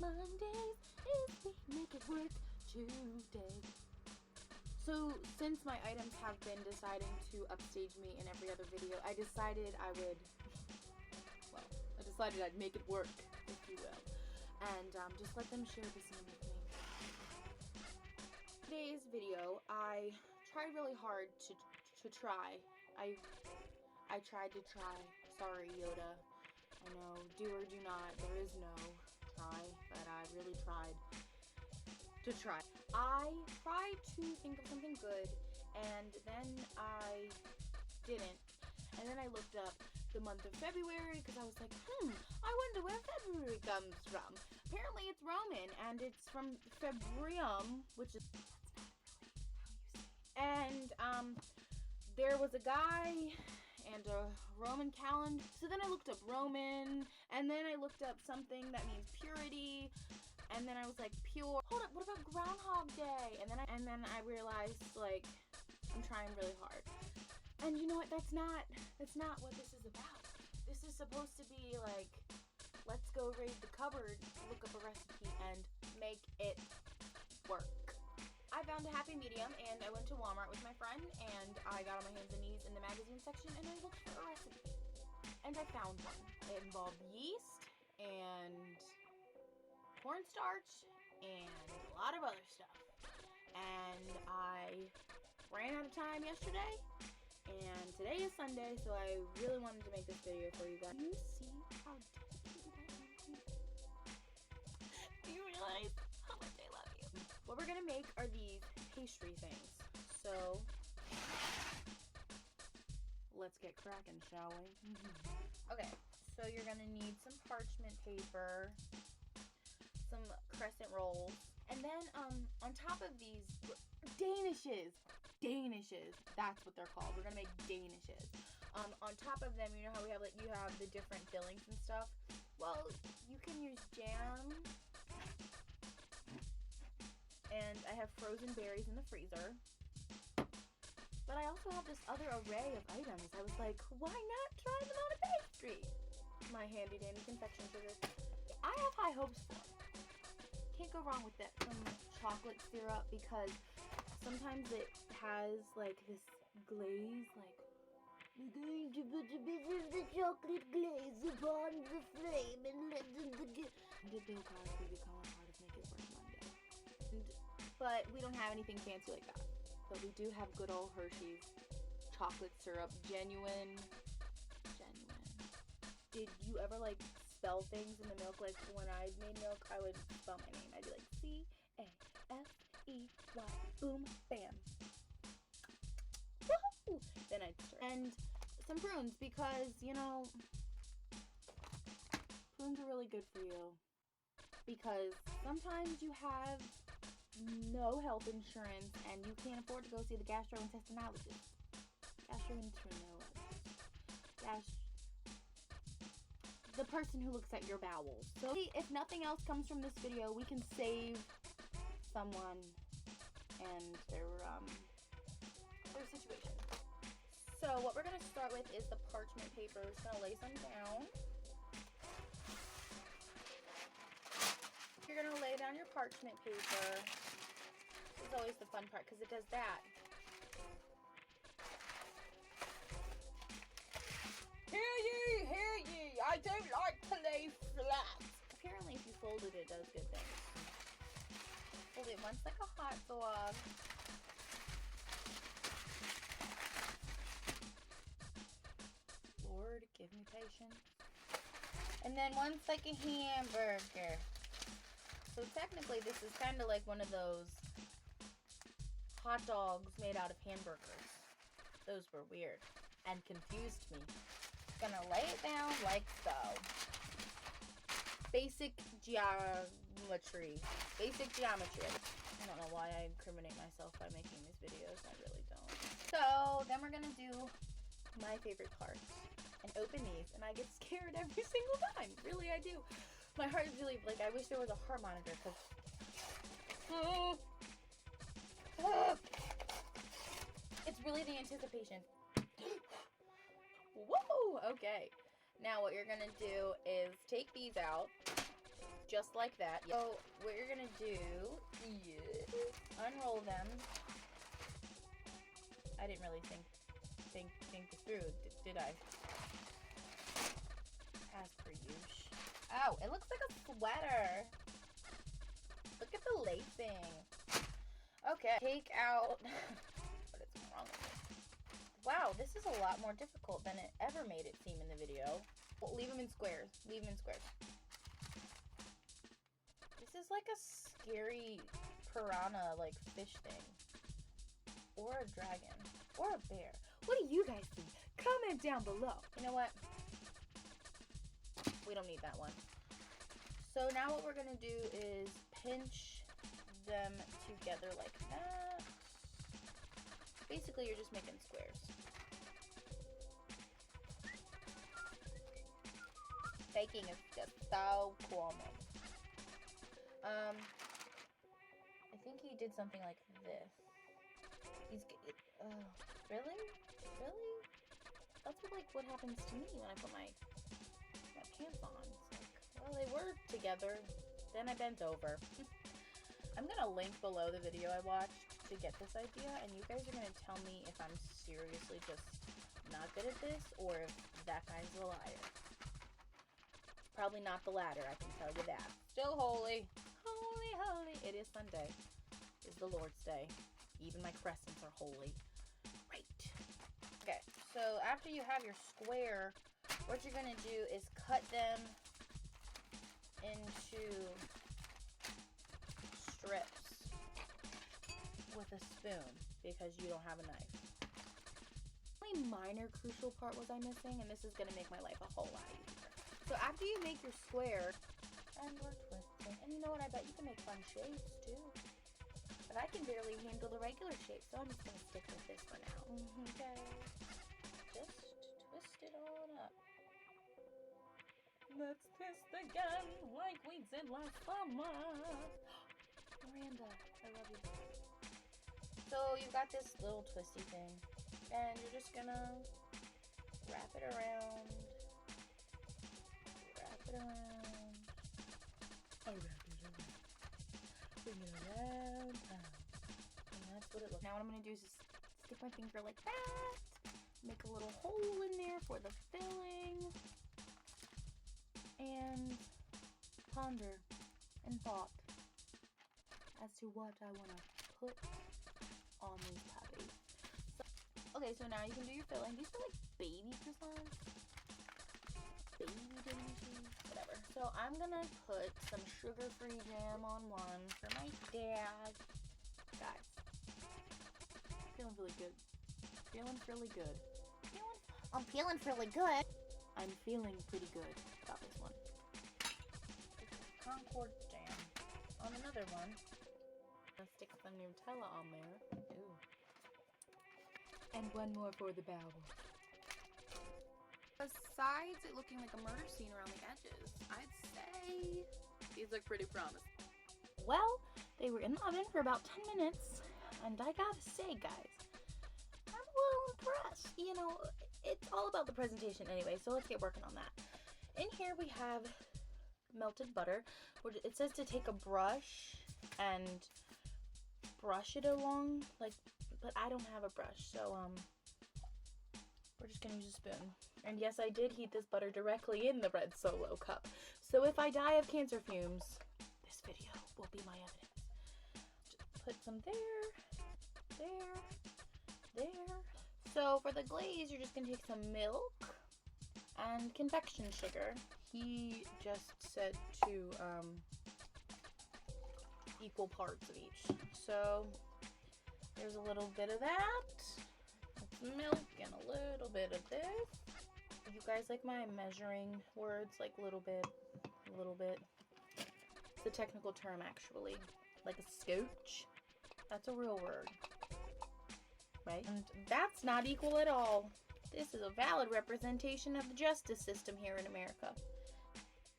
Mondays is We Make It Work Tuesday. So since my items have been deciding to upstage me in every other video, I decided I'd make it work, if you will, and just let them share the scene with me. Today's video, I tried really hard to try. I tried to try. Sorry, Yoda. I know, do or do not. There is no try, but I really tried to try. I tried to think of something good, and then I didn't. And then I looked up the month of February because I was like, I wonder where February comes from. Apparently it's Roman, and it's from Febrium, which is, that's not really how you say it. And there was a guy and a Roman calendar. So then I looked up Roman, and then I looked up something that means purity, and then I was like, pure. Hold up, what about Groundhog Day? And then I realized, like, I'm trying really hard. And you know what? That's not what this is about. This is supposed to be like, let's go raid the cupboard, look up a recipe, and make it work. I found a happy medium, and I went to Walmart with my friend, and I got on my hands and knees in the magazine section, and I looked for a recipe. And I found one. It involved yeast, and cornstarch, and a lot of other stuff. And I ran out of time yesterday, and today is Sunday, so I really wanted to make this video for you guys. Do you see how dedicated I am to you? Do you realize how much I love you? What we're gonna make are these pastry things. So let's get cracking, shall we? Okay, so you're gonna need some parchment paper, some crescent rolls, and then on top of these danishes, that's what they're called. We're gonna make danishes. On top of them, you know how we have, like, you have the different fillings and stuff. Well, you can use jam, and I have frozen berries in the freezer. But I also have this other array of items. I was like, why not try them on a pastry? My handy dandy confection sugar. I have high hopes for it. Can't go wrong with that. Some chocolate syrup, because sometimes it has like this glaze, like, we're going to put a bit of the chocolate glaze upon the flame and let the Bill Cosby become a part of Make It Work Monday. But we don't have anything fancy like that. But we do have good old Hershey's chocolate syrup, genuine. Did you ever like spell things in the milk? Like when I made milk, I would spell my name. I'd be like C-A-F-E-Y, boom, bam. Woohoo! Then I'd stir. And some prunes, because, you know, prunes are really good for you. Because sometimes you have no health insurance and you can't afford to go see the gastrointestinologist. The person who looks at your bowels. So if nothing else comes from this video, we can save someone and their situation. So what we're gonna start with is the parchment paper. We're just gonna lay some down. You're gonna lay down your parchment paper. This is always the fun part because it does that. Hear ye, I don't like to lay flat. Apparently if you fold it, it does good things. Fold it once like a hot dog. Lord, give me patience. And then once like a hamburger. So technically this is kind of like one of those hot dogs made out of hamburgers. Those were weird and confused me. Gonna lay it down like so. Basic geometry. I don't know why I incriminate myself by making these videos. I really don't. So then we're gonna do my favorite part and open these, and I get scared every single time. Really, I do. My heart is really, like, I wish there was a heart monitor, because it's really the anticipation. Whoa! Okay. Now what you're gonna do is take these out. just like that. So what you're gonna do is unroll them. I didn't really think this through, did I? As per usual. Oh, it looks like a sweater. Look at the lacing. Okay, take out. What is wrong with me? Wow, this is a lot more difficult than it ever made it seem in the video. Well, leave them in squares. Leave them in squares. This is like a scary piranha, like, fish thing. Or a dragon. Or a bear. What do you guys think? Comment down below. You know what? We don't need that one. So now what we're going to do is pinch them together like that. Basically, you're just making squares. Baking is just so cool. I think he did something like this. Really? Really? That's what happens to me when I put my pants on. It's like, well, they were together. Then I bent over. I'm gonna link below the video I watched to get this idea, and you guys are gonna tell me if I'm seriously just not good at this, or if that guy's a liar. Probably not the latter, I can tell you that. Still holy. Holy, holy. It is Sunday. It's the Lord's Day. Even my crescents are holy. Right. Okay, so after you have your square, what you're gonna do is cut them into strips with a spoon because you don't have a knife. The only minor crucial part was I missing, and this is gonna make my life a whole lot easier. So after you make your square, and we're twisting, and you know what, I bet you can make fun shapes too. But I can barely handle the regular shape, so I'm just gonna stick with this for now. Okay. Just twist it on up. Let's twist again like we did last summer. Miranda, I love you. So you've got this little twisty thing, and you're just gonna wrap it around. Wrap it around. I wrap it around. Bring it around. And that's what it looks like. Now what I'm gonna do is just stick my finger like that. Make a little hole in there for the filling. And ponder and thought as to what I want to put on these puppies. Okay, so now you can do your filling. These are like baby croissants. Baby danishes. Whatever. So I'm going to put some sugar-free jam on one for my dad. Guys, feeling really good. Feeling really good. I'm feeling really good. I'm feeling pretty good about this one. Concord jam on another one. Let's stick some Nutella on there. Ooh. And one more for the bowl. Besides it looking like a murder scene around the edges, I'd say these look pretty promising. Well, they were in the oven for about 10 minutes, and I gotta say, guys, I'm a little impressed. You know, it's all about the presentation anyway, so let's get working on that. In here we have melted butter. It says to take a brush and brush it along, like, but I don't have a brush, so we're just gonna use a spoon. And yes, I did heat this butter directly in the red Solo cup, so if I die of cancer fumes, this video will be my evidence. Just put some there. So for the glaze, you're just gonna take some milk and confection sugar. He just said to equal parts of each. So there's a little bit of that. That's milk and a little bit of this. You guys like my measuring words? Like little bit, a little bit. It's a technical term actually. Like a scooch. That's a real word. Right? And that's not equal at all. This is a valid representation of the justice system here in America.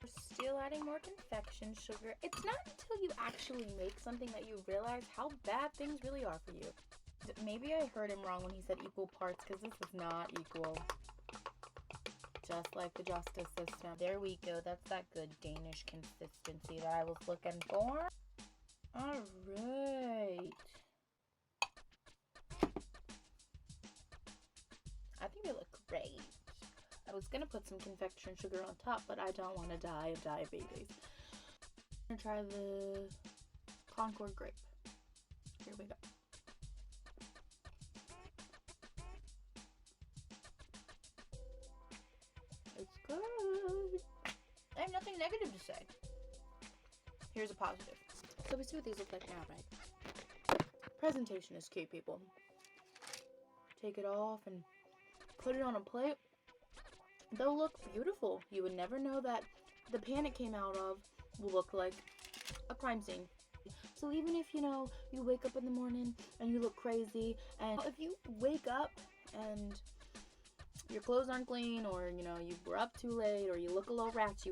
We're still adding more confection sugar. It's not until you actually make something that you realize how bad things really are for you. Maybe I heard him wrong when he said equal parts, because this is not equal just like the justice system. There we go. That's that good Danish consistency that I was looking for. Alright. I think they look great. I was gonna put some confection sugar on top, but I don't want to die of diabetes. I'm gonna try the Concord grape. Here we go. It's good. I have nothing negative to say. Here's a positive. So we see what these look like now, right? Presentation is key, people. Take it off and put it on a plate. They'll look beautiful. You would never know that the pan it came out of will look like a crime scene. So even if, you know, you wake up in the morning and you look crazy, and if you wake up and your clothes aren't clean, or, you know, you were up too late, or you look a little ratchy,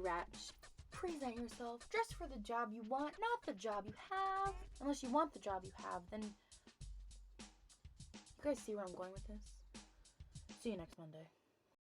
present yourself. Dress for the job you want, not the job you have. Unless you want the job you have, then you guys see where I'm going with this? See you next Monday.